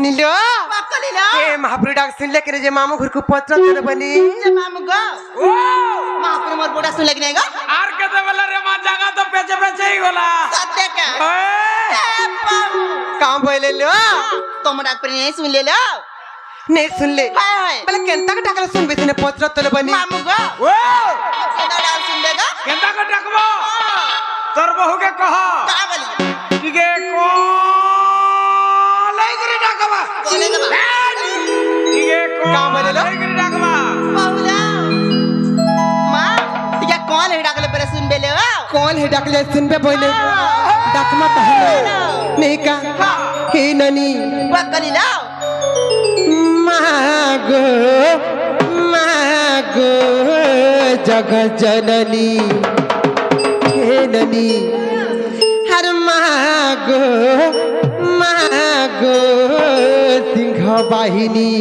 सुनिलो ए महापुर डाक सुन लेके जे मामू घर को पत्र कर बनी जे मामू गो ओ महापुर मोर बोड़ा सुन लगी गो आर कते वाला रे मा जागा तो पेचे पेचे ही गोला सत्य का काम बोले लो तोमरा पर नहीं सुन ले लो नहीं सुन ले हाय बले केंता का डाकला सुन बेतने पत्र तर बनी मामू गो ओ केदा डाल सुन लेगा केंता का डाकबो तोर बहू के कह का बोली कि के को लाइगरी डाकबा बोले दबा कि के को का बोले लो लाइगरी डाकबा बाबूला मां तिया कौन है डाकले पर सुन बेले कौन है डाकले सुन बे बोले डाकमा पहले नहीं का हे ननी बकली लाओ मागो मागो जगत जननी हे ननी हर मागो मागो सिंह वाहिनी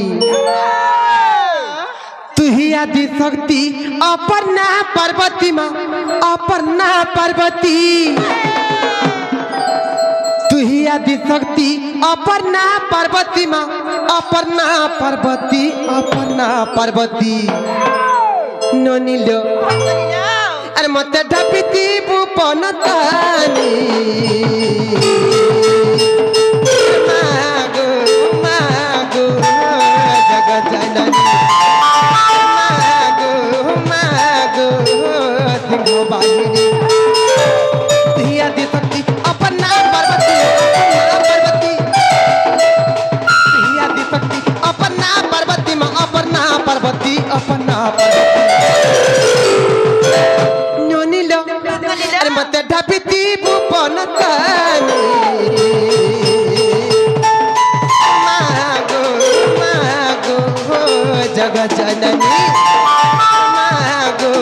तुही आदि शक्ति अपर्णा पार्वती माँ अपर्णा पार्वती तुही आदि शक्ति अपर्णा पार्वती माँ अपर्णा पार्वती अपर्णा पार्वती ननिलो अरे मत ढपिती बुपन तानी मागो मागो जगत जननी मागो मागो सिंह वाहिनी तुही आदि शक्ति अपर्णा पार्वती पार्वती तुही आदि शक्ति अपर्णा पार्वती माँ अपर्णा पार्वती अपर्णा पार्वती नोनिलो अरे मत ढपिती बुपन तानी मागो मागो जगत जननी मागो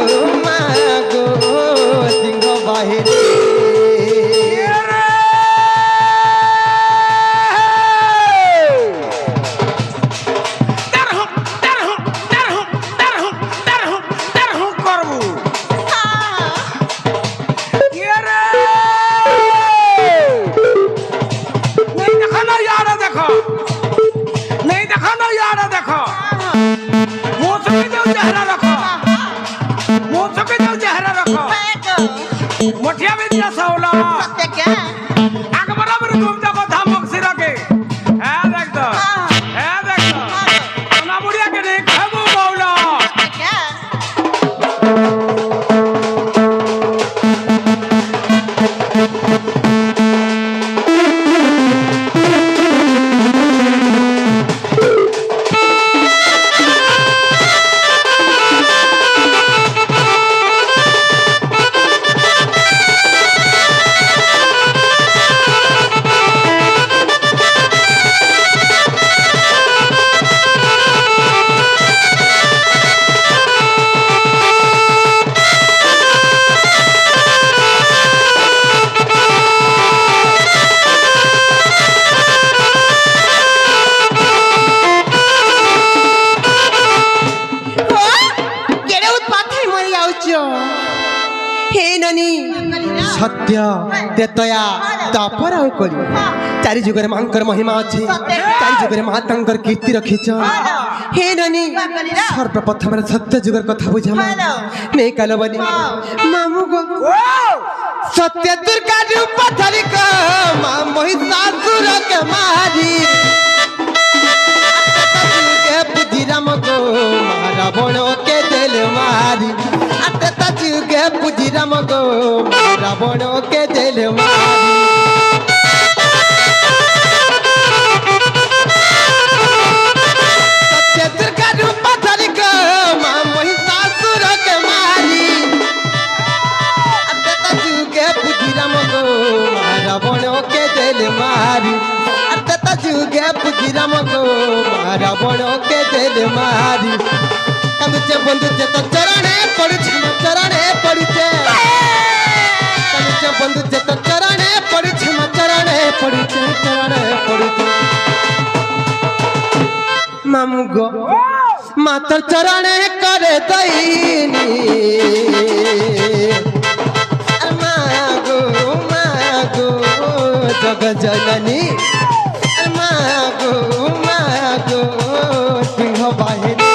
मागो सिंह वाहिनी मोठिया में दिया सौला सत्य क्या आग बराबर घूम जा को धामक सिरा के है देख तो ना बुढ़िया के नहीं खाबो मौला क्या सत्य तेतया तापर आउ करी चारि जुगरे मांकर महिमा अछि चारि जुगरे मातांकर कीर्ति रखिछ हे ननी सर्वप्रथम सत्य जुगर कथा बुझामा नै कालो बनी मामू गो सत्य दुर्गा रूप धरि क मा महिषासुर के मारी के बुद्धि राम गो रावण के दिल मारी अतता जुगे बुद्धि राम गो रावण के दिल मारी सत्य दुर्गा रूप धरि क मा महिषासुर के मारी अतता जुगे बुद्धि राम गो रावण के दिल मारी अतता जुगे बुद्धि राम गो रावण के दिल मारी कंदुचे बंधुचे तो चरणे पड़ुचे चरणे पड़ुचे कंदुचे बंधुचे तो चरणे पड़ुचे चरणे पड़ुचे चरणे पड़ुचे मामू गो मातर चरणे करे दईनी मागो मागो जग जननी मागो গো সিংহ বাহিনী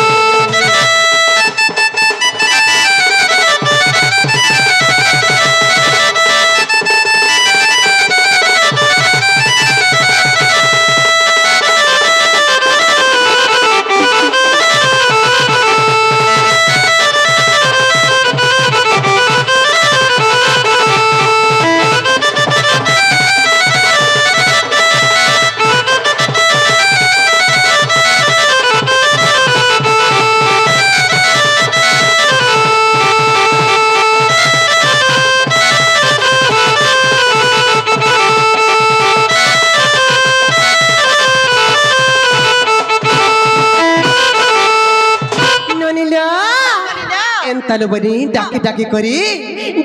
বনি ডাকি ডাকি করি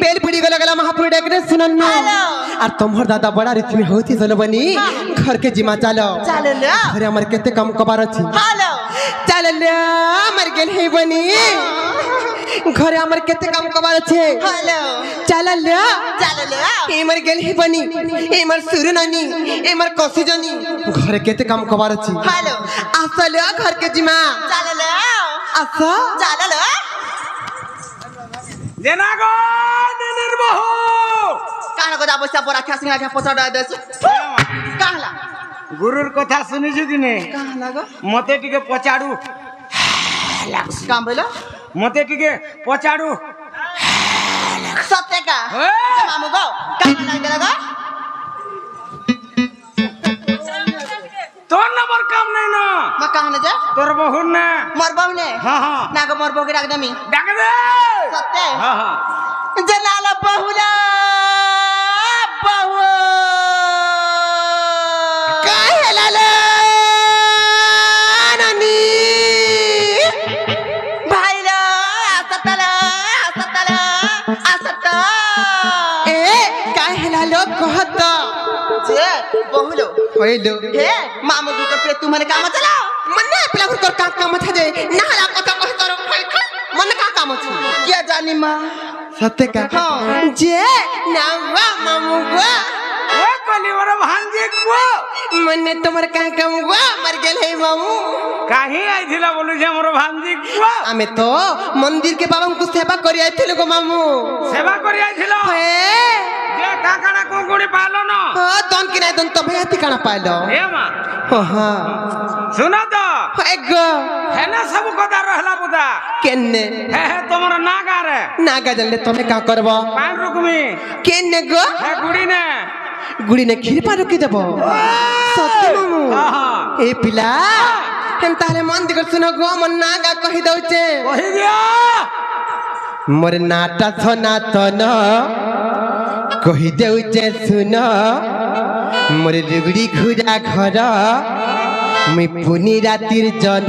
বেল পুড়ি গলা গলা মহাপুর ডাকরে শুনন না আর তোমার দাদা বড়া রিথমি হইতি চলো বনি ঘরকে জিমা চালো চালো লো ঘরে আমার কেতে কাম কবার আছে হ্যালো চালো আমার গেল হে বনি ঘরে আমার কেতে কাম কবার আছে হ্যালো চালো চালো লো এমার গেল হে বনি এমার সুরু নানি এমার কসি জানি ঘরে কেতে কাম কবার আছে হ্যালো আসলে ঘরকে জিমা চালো লো আসা চালো লো জেনাগো নিনির বহু কাহলা কথা বসা পড়া খাসি না পচা দা দেছ কাহলা গুরুর কথা শুনিছু কি নে কাহলা গো মতে টিকে পচাড়ু কাম বলো মতে টিকে পচাড়ু সত্যি কা হ্যাঁ। মামু গো কাহলা গেলা গো তোর নম্বর কাম নাই না মা কাহনা যা তোর বহুর না মোর বউ নে হ্যাঁ হ্যাঁ না গো মোর বউ কে ডাক দামি ডাকে দে সত্যি হ্যাঁ হ্যাঁ জনালা বহুলা বহু কাহেলালে নানি ভাইরা আসতলা আসতলা আসতা এ কাহেলালো কহত যে বহুলো হইলো হে মামু গো पे तू मने काम चला मन्ने पेला कर का काम था जे नाला कथा कह कर मन का काम छ क्या जानी मां सत्य का हाँ। जे नावा मामू गो ও কলি ওর ভাঞ্জি গো मन्ने तोमर का काम गो मर गेल है मामू কাহি আইছিলা বলু যে মোর ভাঞ্জি গো आमे तो मंदिर के बाबा को सेवा करि आइथिल गो मामू সেবা করি আইছিল हे যে কাকানা কুকুড়ি পালো না हाँ दोन कि नहीं दोन तो भैया काना पाइलो এ মা हाँ শুনো তো हाय गो হেনা সব কথা রহলা বুদা केन्ने হে হে তোমার নাগারে नागा जनले तमे का करबो পান রুকমি केन्ने गो হে গুড়ি নে गुड़ी ने खीर पारो की देबो सत्य मामू আহা ए पिला हम ताले मन दिकर सुनो गो मन नागा कहि दउचे কহি দিয়া मोर नाटा सनातन कहि दउचे सुन मोर लुगड़ी घुरा घर मुई पुनी रातिर जन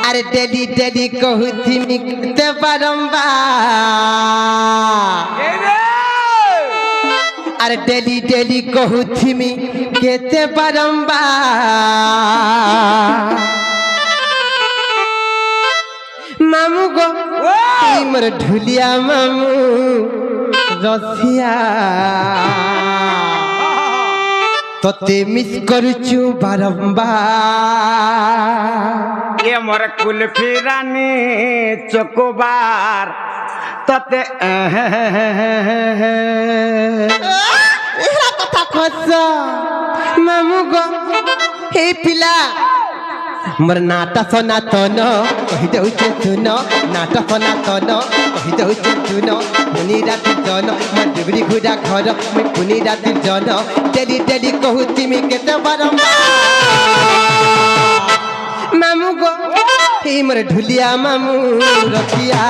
अरे डेली डेली कहूथी मिते बारंबार এই রে अरे डेली डेली कहूथी मी केते बारंबार मामू गो ও मोर ढुलिया मामू रसिया तोते मिस करूचु बारंबार এ মোর কুলফি রানী চকোবার ততে एहरा कथा खस मामू गो हे पिला मोर नाटा सनातन कहि दउचे सुन नाटा सनातन कहि दउचे सुन पुनी राति जन मोर डिगरी घुरा घर मुई पुनी राति जन डेली डेली कहूती मी केते बारंबार मामू गो हे मोर ढुलिया मामू रखिया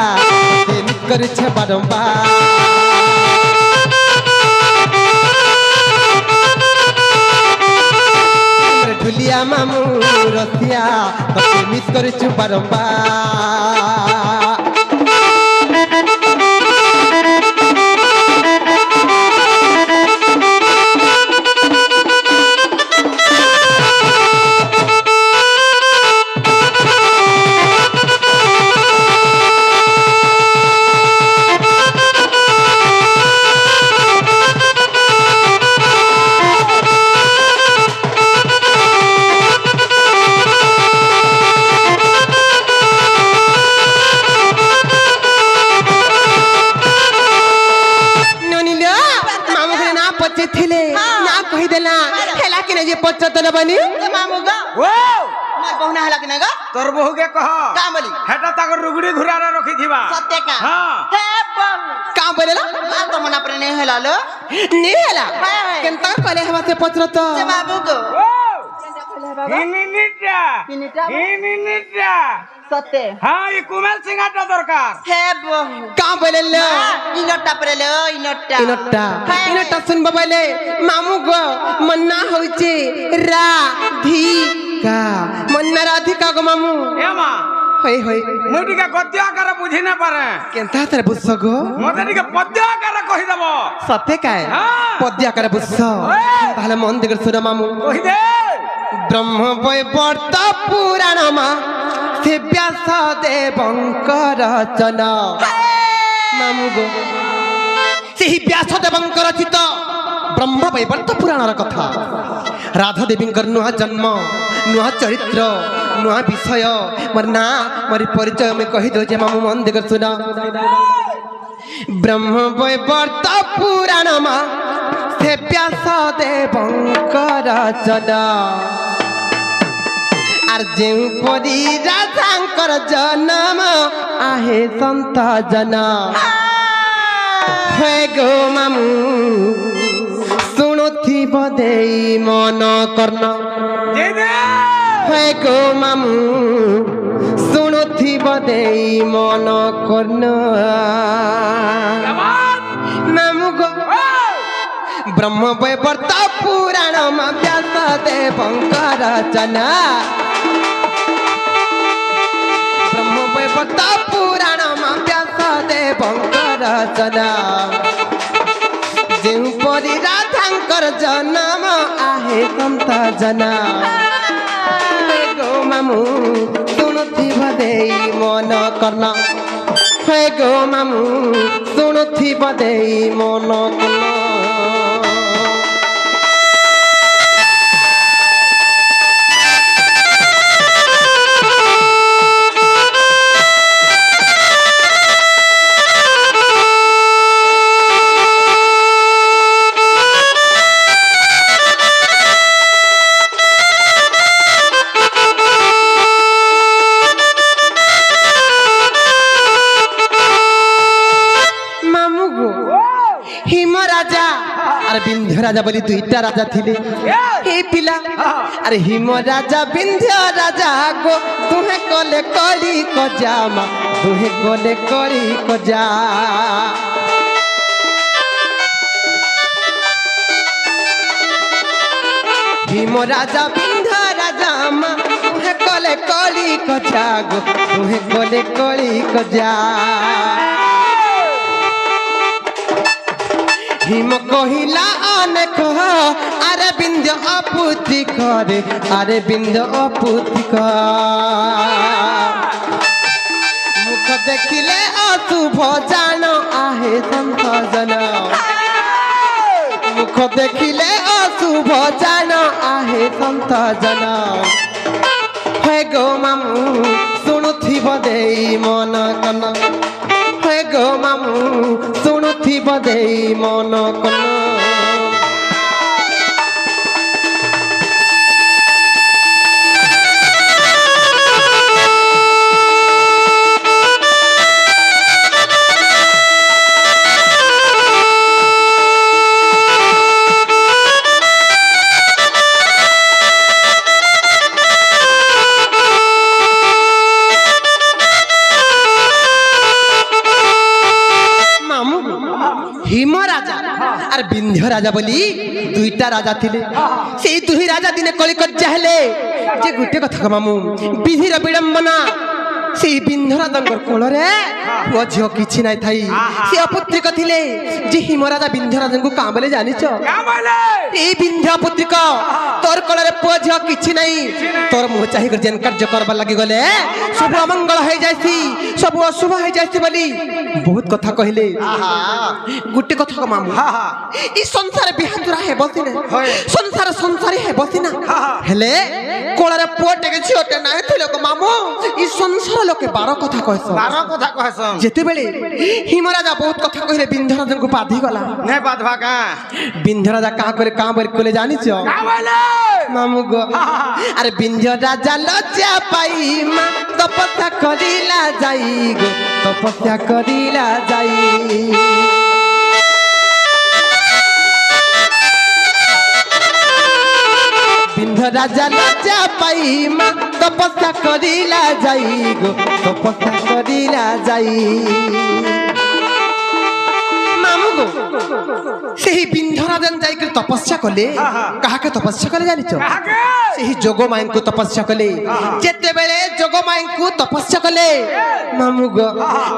ते मिस करू छे बारंबार ढुलिया मामू रसिया तोते मिस करूछु बारंबार ହେଲା କି ନାହିଁ ଯେ ପଚାରତ ନବନି ए मामू गो ओ मार बहुना हला कि ना गो तोर बहु के कह का बोली हेटा ताकर रुगड़ी घुरारे रखी थिबा सत्य का हां हे बहु का बोलेला मार तो मना पर नहीं हला लो नी ହେଲା କେନ୍ତା କହିଲେ ହେବା ସେ ପଚାରତ ए बाबू गो ओ किनिटा? हिनिटा सत्य हां ये कुमेल सिंगाटा दरकार हे बहु का बोलेला इनोटा पर लो इनोटा इनटा सुन बबले मामू गो मन्ना होइचे राधिका मन्ना राधिका गो मामू ए मां होय होय मुटी के गद्य आकार बुझी न पारे केन्ता तरे बुझ गो मते टिके पद्य आकार कहि देबो सत्य काय हाँ। पद्य आकार बुझ ताहले मन दिगर सुन मामू कहि दे ब्रह्म वैवर्त पुराणमा से व्यास देवंकर रचना मामू गो ସେହି ବ୍ୟାସ ଦେବଙ୍କର ରଚିତ ବ୍ରହ୍ମ ବୈବର୍ତ୍ତ ପୁରାଣର କଥା ରାଧା ଦେବୀଙ୍କର ନୂଆ ଜନ୍ମ ନୂଆ ଚରିତ୍ର ନୂଆ ବିଷୟ ମୋର ନାଁ ମୋର ପରିଚୟ ମୁଁ କହିଦେଉଛି ମାମୁ ମନ ଦିଗ ଶୁଣ ବ୍ରହ୍ମ ବୈବର୍ତ୍ତ ପୁରାଣମା ସେ ବ୍ୟାସ ଦେବଙ୍କର ରଚନା আর যেপরি রাজাঙ্কর জন্ম আহে সন্ত জন হে গো মামু শুণুথিব দেই মন কর্ণ दे दे হে গো মামু শুণুথিব দেই মন কর্ণ মামু গো ব্রহ্ম বৈবর্ত পুরাণ ব্যাস দেবঙ্কর রচনা ব্রহ্ম বৈবর্ত পুরাণ ব্যাস দেবঙ্কর রচনা যেপরি রাধাঙ্কর জন্ম আহে সন্ত জনা গো মামু শুণুথিব দেই মন কর্ণ হে গো মামু শুণুথিব দেই মন কর্ণ বিন্ধ্য রাজা বলি দুইটা রাজা থিলে হে পিলা আরে হিম রাজা বিন্ধ্য রাজা গো তুহে কলে কলি কজা মা তুহে কলে কলি কজা হিম রাজা বিন্ধ্য রাজা মা তুহে কলে কলি কজা গো তুহে কলে কলি কজা হিম কহিলা অনেক আরে বিন্দ অপুতি করে আরে বিন্দ অপুতি মুখ দেখিলে অশুভ জান আহে সন্ত জন মুখ দেখিলে অশুভ জান আহে সন্ত জন হে গো মামু শুণুথিব দেই মন কন হে গো মামু শুণুথিব দেই মন কন হিম রাজা আর বিন্ধ্য রাজা বলি দুইটা রাজা থিলে সেই দুই রাজা দিনে কলি কজ্জা হেলে যে গোটে কথা মামু বিধির বিড়ম্বনা সেই বিন্ধ্য রাজাঙ্কর কোଳରେ পুଅ ଝିଅ କିଛି ନାଇଁ ଥାଇ ସେ ଅପୁତ୍ରିକ ଥିଲେ ଯେ ହିମ ରାଜା ବିନ୍ଧ୍ୟ ରାଜାଙ୍କୁ କାଁ ବୋଲେ ଜାଣିଛ এই বিন্ধ্য পুত্রিক তোর কোଳରେ পুଅ ঝିଅ କିଛି ନାଇଁ তোর মুহ চাহি করে যেন কার্য করবার লাগি গলে সব অমঙ্গল হয়ে যাইছি সব অশুভ হয়ে যাইছি বলি বহুত কথা কহিলে গোটে কথা মামু এই সংসার বিহাতুরা হে বসিনা সংসার সংসারী হে বসিনা হেলে কোলারে পুଅଟେ କି ଝିଅଟେ ନାହିଁ ଥିଲେ କ ମାମୁ ଇ ସଂସାର ଲୋକେ ବାର କଥା କହସ ବାର କଥା କହସନ୍ ଯେତେବେଳେ ହିମରାଜା ବହୁତ କଥା କହିଲେ ବିନ୍ଧରାଜଙ୍କୁ ବାଧି ଗଲା ନେ ବାଧବା କା ବିନ୍ଧରାଜା କାହା করে କାଁ বলি কলে জানিছ কা বলে মামু গো আরে বিন্ধরাজা লজ্জা পাই মা তপস্যা করিলা যাই গো তপস্যা করিলা যাই বিন্ধরাজা লজ্জা পাই মা তপস্যা করিলা যাই গো তপস্যা করিলা যাই মামু গো সেই বিন্ধরাজন যাই তপস্যা কলে কাহাকে তপস্যা কলে জানিছ কাকে সেই যোগমায়ଙ୍କୁ তপস্যা কলে যেতেবেলে যোগমায়ଙ୍କୁ তপস্যা কলে মামু গো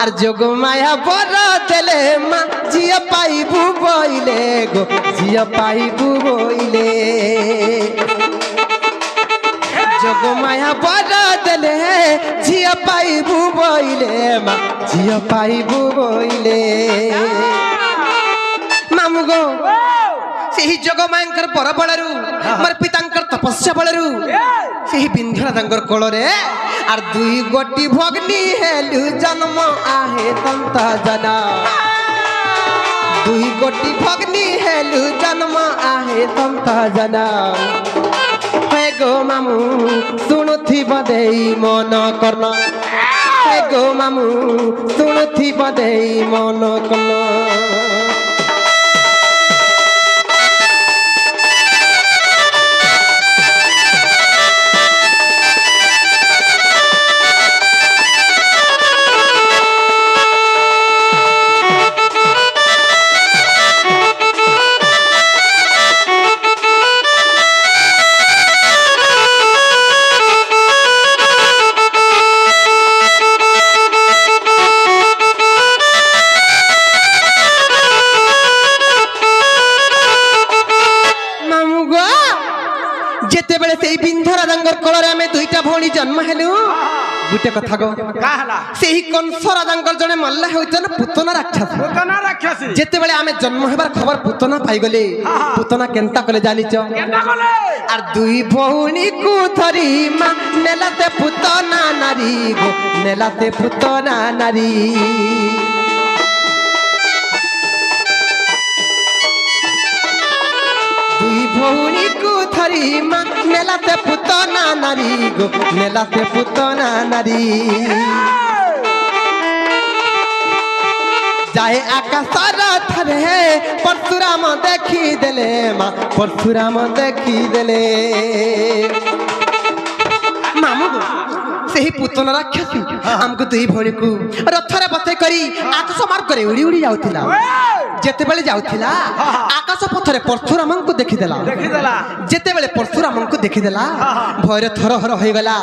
আর যোগমায়া বর দেলে মা ঝিয়া পাইবু বইলে গো ঝিয়া পাইবু বইলে যোগমায়া বর দেলে ঝিয়া পাইবু বইলে মা ঝিয়া পাইবু বইলে মামু গো ସେହି ଯୋଗମାୟଙ୍କର ପର ବଳରୁ ମୋର ପିତାଙ୍କର ତପସ୍ୟା ବଳରୁ ସେହି ବିନ୍ଧରାଜଙ୍କର କୋଳରେ আর দুই গোটি ভগ্নি হেলু জন্ম আহে তন্ত জন দুই গোটি ভগ্নি হেলু জন্ম আহে তন্ত জন হে গো মামু শুণুথিব দেই মন কর্ণ হে গো মামু শুণুথিব দেই মন কর্ণ যেতেবেলে সেই বিন্ধরাজঙ্গর কোଳରେ আমি দুইটা ভଉଣୀ জন্ম হেলু গুটে কথা গো কা হলা সেই কংস রাজাঙ্গর জনে মল্লা হইতন পুতনা রাক্ষস পুতনা রাক্ষসী যেতেবেলে আমি জন্ম হেবার খবর পুতনা পাইগলে পুতনা কেনতা কলে জানিছ কেটা কলে আর দুই ভଉଣୀ কু ধরি মা নেলাতে পুতনা নারী গো নেলাতে পুতনা নারী দুই ভଉଣୀ কু ধরি মা নেলাতে পুতনা নারী গো নেলাতে পুতনা নারী যায় আকাশর থরে পরশুরাম দেখি দেলে মা পরশুরাম দেখি দেলে মামু গো ସେହି ପୁତନା ରାକ୍ଷସୀ ଆମକୁ ଦୁଇ ଭଉଣୀକୁ ରଥରେ ବସେଇ କରି ଆକାଶ ମାର୍ଗରେ ଉଡ଼ି ଉଡ଼ି ଯାଉଥିଲା ଯେତେବେଳେ ଯାଉଥିଲା ଆକାଶ ପଥରେ ପରଶୁରାମଙ୍କୁ ଦେଖିଦେଲା ଯେତେବେଳେ ପରଶୁରାମଙ୍କୁ ଦେଖିଦେଲା ଭୟରେ ଥରହର ହୋଇଗଲା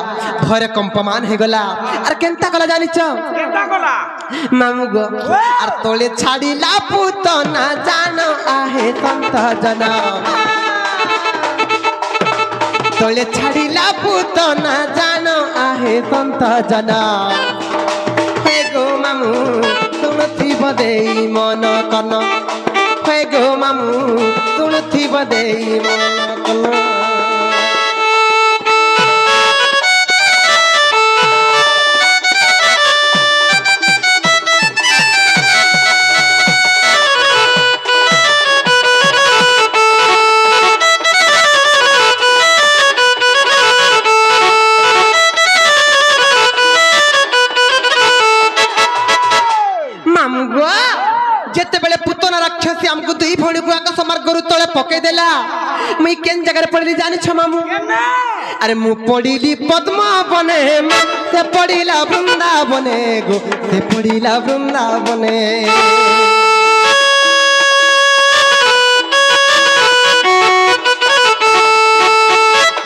ଭୟରେ କମ୍ପମାନ ହେଇଗଲା ଆର କେନ୍ତା କଲା ଜାଣିଛ କେଟା କଲା ମାମୁ ଗো আর তোলে ছাড়িলা পুতনা জানো আহে সন্ত জন তোলে ছাড়িলা পুতনা জানো আহে সন্ত জন হে গো মামু শুণুথিব দেই মন কন হে গো মামু শুণুথিব দেই মন কন যেতেবেলে পুতনা রাক্ষসী আমকু দুই ভଉଣୀକୁ আকাশ মার্গରୁ তଳେ পকেই দেলা মুই কেন জায়গায় পড়লি জানিছ মামু আরে মু পড়িলি পদ্ম বনে সে পড়িলা বৃন্দাবনে গো সে পড়িলা বৃন্দাবনে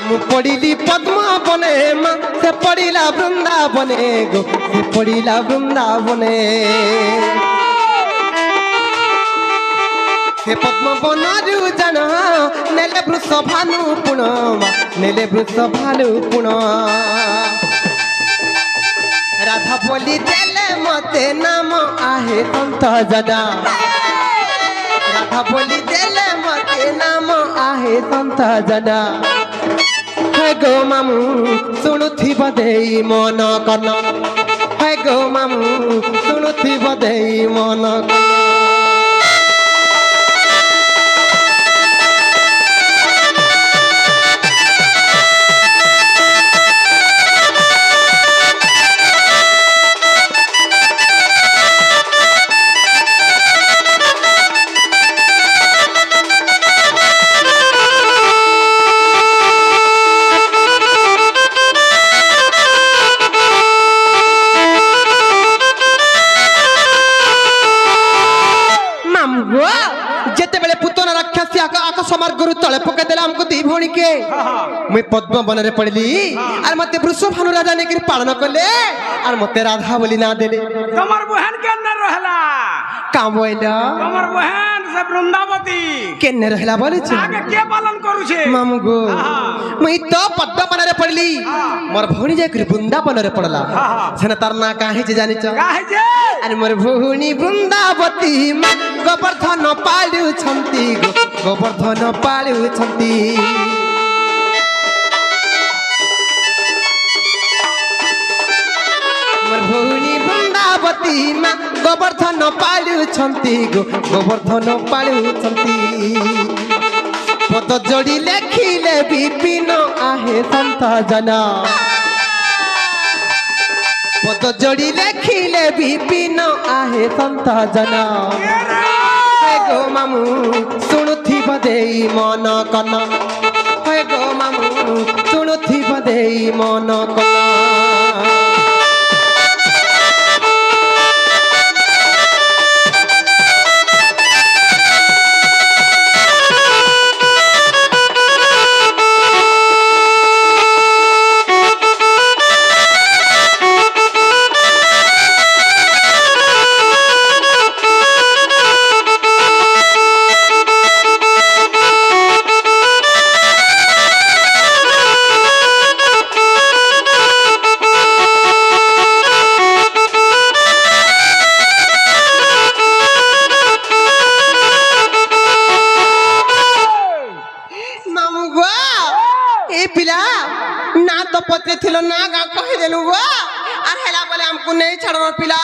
মু পড়িলি পদ্ম বনে সে পড়িলা বৃন্দাবনে গো সে পড়িলা বৃন্দাবনে हे पद्म बनरु जन नेले वृष भानु पुण नेले वृष भानु पुण राधा बोली देले मते नाम आहे संत जना राधा बोली देले मते नाम आहे संत जना है गो मामू शुणुथिब देई मन कन है गो मामू शुणुथिब देई मन कन समार्गरु तले पके देला हमको दी भौणी के मैं पद्म वन रे पड़ली और मते वृषभानु राजा ने के पालन करले और मते राधा बोली ना देले तमर बहन के अंदर रहला काम होइला तमर बहन से वृंदावती केने रहला बोले छ आगे के पालन करू छे मामू गो मैं तो पद्म वन रे पड़ली मोर भौणी जे के वृंदावन रे पड़ला छन तार ना काहे जे जानि छ काहे जे अरे मोर भौणी वृंदावती गोवर्धन पालु छंती गोवर्धन पालु छंती मोर भौणी वृंदावती गोवर्धन पालु छंती गोवर्धन पालु छंती पद जोड़ी लेखिले विपिन आहे संत जना पद जोड़ी लेखिले विपिन आहे संत जना है गो मामू शुणुथिब देई मन कन है गो मामू शुणुथिब देई मन कन ना तो पत्रे थिलो ना गा कहि देलु गो और हेला बोले हमको नहीं छड़नो पिला